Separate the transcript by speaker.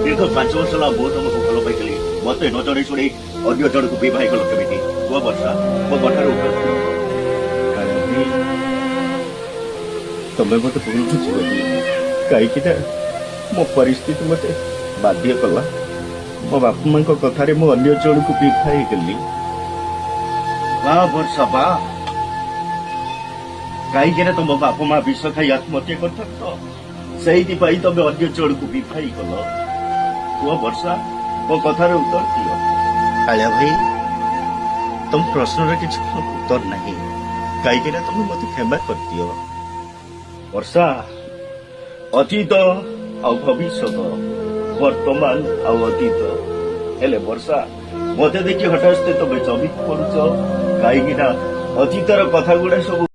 Speaker 1: ଦୀର୍ଘ 5 ବର୍ଷ ହେଲା ମୁଁ ତମକୁ ଭଲ ପାଇଥିଲି ମତେ ନ ଜଣେଇ ଶୁଣି ଅନ୍ୟ ଜଣକୁ ବିବାହ କଲ କେମିତି କୁହ ବର୍ଷା ମୋ କଥାରେ ଉତ୍ତର ଦିଅ। ତମେ ମତେ ଭୁଲ ବୁଝିବ କାହିଁକି ନା ମୋ ପରିସ୍ଥିତି ମତେ ବାଧ୍ୟ କଲା ମୋ ବାପା ମାଙ୍କ କଥାରେ ମୁଁ ଅନ୍ୟ ଜଣକୁ ବିବାହ ହେଇଗଲି। ବା ବର୍ଷା ବା କାହିଁକି ନା ତମ ବାପା ମା ବିଷ ଖାଇ ଆତ୍ମହତ୍ୟା କରିଥାନ୍ତ ସେଇଥିପାଇଁ ତମେ ଅନ୍ୟ ଜଣକୁ ବିବାହ କଲ। କୁହ ବର୍ଷା ମୋ କଥାରେ ଉତ୍ତର ଦିଅ। କାଳିଆ ଭାଇ ତମ ପ୍ରଶ୍ନର କିଛି ଉତ୍ତର ନାହିଁ କାହିଁକି ନା ତମେ ମତେ କ୍ଷମା କରିଦିଅ। ବର୍ଷା ଅତୀତ ଆଉ ଭବିଷ୍ୟତ ବର୍ତ୍ତମାନ ଆଉ ଅତୀତ ହେଲେ ବର୍ଷା ମତେ ଦେଖି ହଠାତ୍ ତମେ ଚମକି ପଡୁଛ କାହିଁକି ନା ଅତୀତର କଥା ଗୁଡା ସବୁ